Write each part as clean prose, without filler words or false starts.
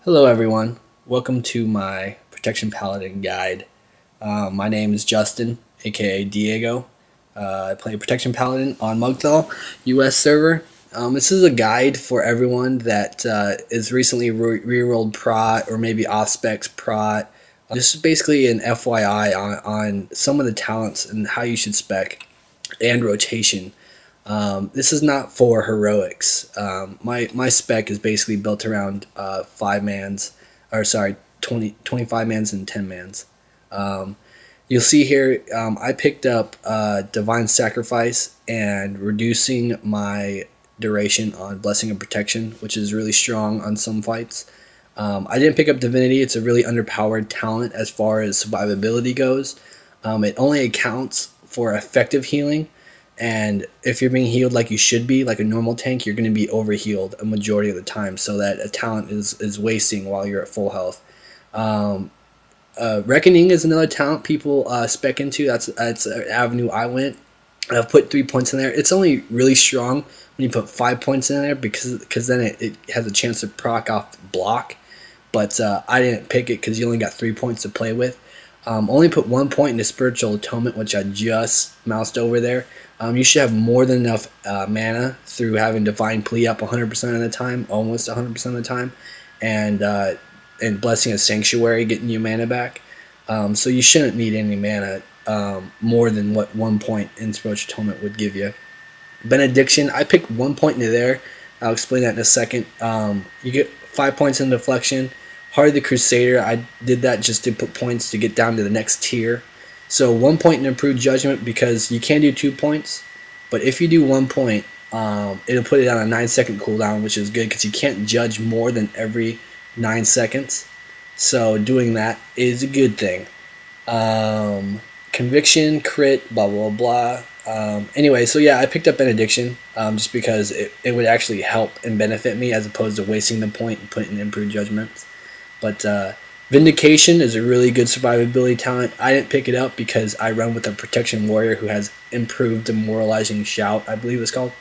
Hello everyone, welcome to my Protection Paladin guide. My name is Justin, aka Diego. I play Protection Paladin on Mugthal, US server. This is a guide for everyone that is recently rerolled Prot or maybe off specs Prot. This is basically an FYI on some of the talents and how you should spec and rotation. This is not for heroics. My spec is basically built around 25 mans and 10 mans. You'll see here I picked up Divine Sacrifice and reducing my duration on Blessing of Protection, which is really strong on some fights. I didn't pick up Divinity. It's a really underpowered talent as far as survivability goes. It only accounts for effective healing. And if you're being healed like you should be, like a normal tank, you're going to be overhealed a majority of the time, so that a talent is wasting while you're at full health. Reckoning is another talent people spec into. That's an avenue I went. I've put 3 points in there. It's only really strong when you put 5 points in there because then it has a chance to proc off block. But I didn't pick it because you only got 3 points to play with. Only put 1 point into Spiritual Atonement, which I just moused over there. You should have more than enough mana through having Divine Plea up 100% of the time, almost 100% of the time, and Blessing of Sanctuary getting you mana back. So you shouldn't need any mana more than what 1 point in Spiritual Atonement would give you. Benediction, I picked 1 point into there. I'll explain that in a second. You get 5 points in Deflection. Heart of the Crusader, I did that just to put points to get down to the next tier. So 1 point in Improved Judgment, because you can do 2 points, but if you do 1 point, it'll put it on a 9-second cooldown, which is good because you can't judge more than every 9 seconds. So doing that is a good thing. Conviction, crit, blah blah blah. Anyway, so yeah, I picked up Benediction just because it would actually help and benefit me as opposed to wasting the point and putting in Improved Judgments. But Vindication is a really good survivability talent. I didn't pick it up because I run with a Protection Warrior who has Improved Demoralizing Shout, I believe it's called,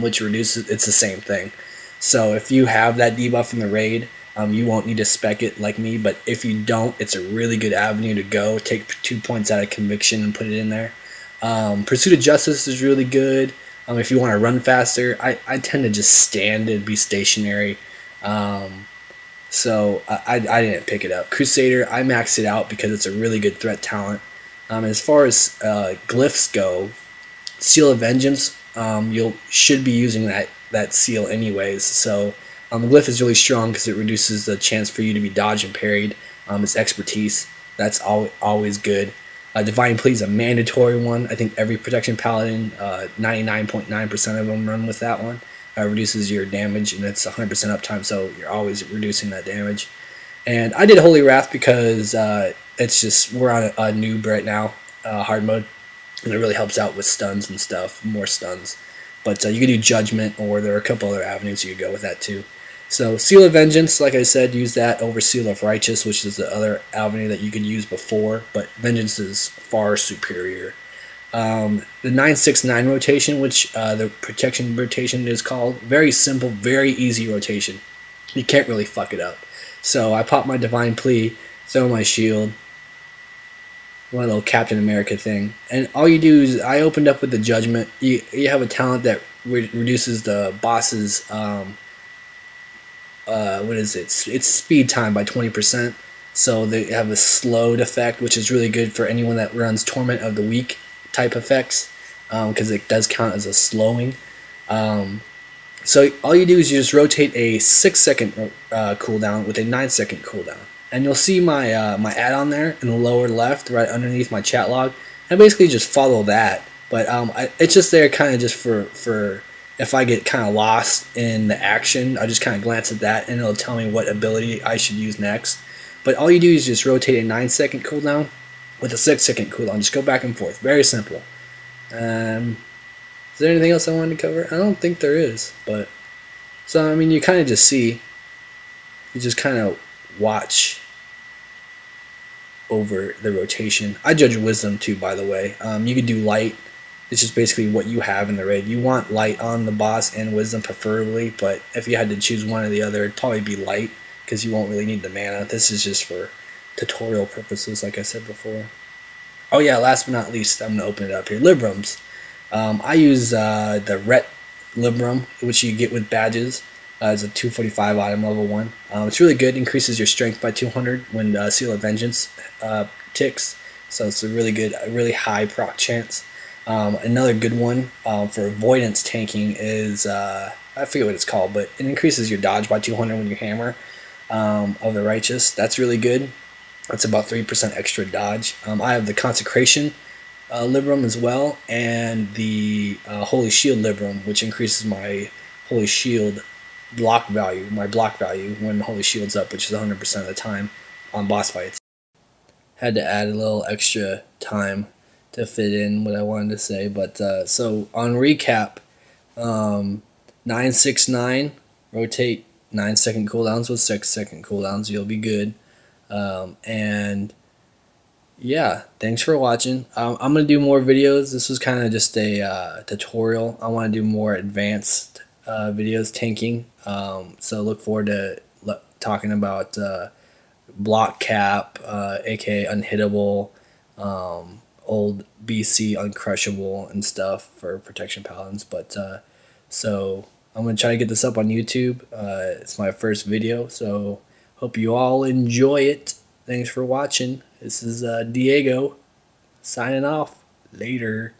which reduces, it's the same thing. So if you have that debuff in the raid, you won't need to spec it like me, but if you don't, it's a really good avenue to go. Take 2 points out of Conviction and put it in there. Pursuit of Justice is really good. If you want to run faster, I tend to just stand and be stationary. So I didn't pick it up. Crusader, I maxed it out because it's a really good threat talent. As far as glyphs go, Seal of Vengeance, you should be using that seal anyways. So the glyph is really strong because it reduces the chance for you to be dodged and parried. It's expertise. That's always good. Divine Plea is a mandatory one. I think every Protection Paladin, 99.9% of them run with that one. Reduces your damage, and it's 100% uptime, so you're always reducing that damage. And I did Holy Wrath because it's just, we're on a noob right now, hard mode, and it really helps out with stuns and stuff, more stuns. But you can do Judgment, or there are a couple other avenues you could go with that too. So Seal of Vengeance, like I said, use that over Seal of Righteous, which is the other avenue that you could use before, but Vengeance is far superior. The 9-6-9 rotation, which the Protection rotation is called, very simple, very easy rotation. You can't really fuck it up. So I pop my Divine Plea, throw my shield, one little Captain America thing, and all you do is, I opened up with the Judgment. You have a talent that reduces the boss's what is it? It's speed time by 20%. So they have a slowed effect, which is really good for anyone that runs Torment of the Weak type effects, because it does count as a slowing. So all you do is you just rotate a 6-second cooldown with a 9-second cooldown, and you'll see my my add-on there in the lower left, right underneath my chat log. I basically just follow that, but it's just there kind of just for if I get kind of lost in the action, I just kind of glance at that, and it'll tell me what ability I should use next. But all you do is just rotate a 9-second cooldown with a 6-second cooldown. Just go back and forth. Very simple. Is there anything else I wanted to cover? I don't think there is. But so I mean, you kind of just see. You just kind of watch over the rotation. I judge Wisdom too, by the way. You could do Light. It's just basically what you have in the raid. You want Light on the boss and Wisdom preferably, but if you had to choose one or the other, it'd probably be Light. because you won't really need the mana. This is just for tutorial purposes, like I said before. Oh yeah, last but not least, I'm going to open it up here. Librams. I use the Ret Libram, which you get with badges. It's a 245 item, level 1. It's really good. Increases your strength by 200 when Seal of Vengeance ticks. So it's a really good, a really high proc chance. Another good one for avoidance tanking is, I forget what it's called, but it increases your dodge by 200 when you hammer of the Righteous. That's really good. That's about 3% extra dodge. I have the Consecration Libram as well, and the Holy Shield Libram, which increases my Holy Shield block value, when Holy Shield's up, which is 100% of the time on boss fights. Had to add a little extra time to fit in what I wanted to say, but so on recap, 969, rotate 9-second cooldowns with 6-second cooldowns, you'll be good. And yeah, thanks for watching. I'm gonna do more videos. This was kind of just a tutorial. I want to do more advanced videos tanking, so look forward to talking about block cap, aka unhittable, old BC uncrushable and stuff for protection paladins. But so I'm gonna try to get this up on YouTube. It's my first video, so hope you all enjoy it. Thanks for watching. This is Diego signing off. Later.